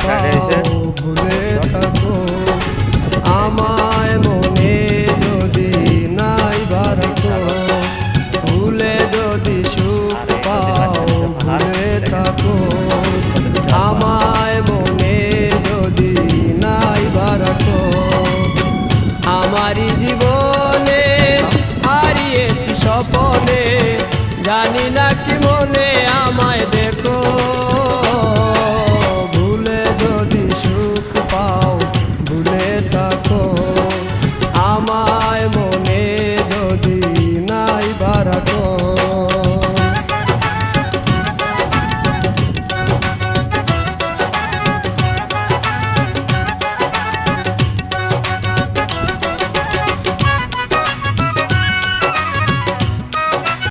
পাও ভুলে থাকো আমায় মনে যদি নাইবা রাখো ভুলে যদি সুখ পাও ভুলে থাকো আমায় মনে যদি নাইবা রাখো আমারই জীবনে হারিয়েছি স্বপনে জানি না কি মনে আমায়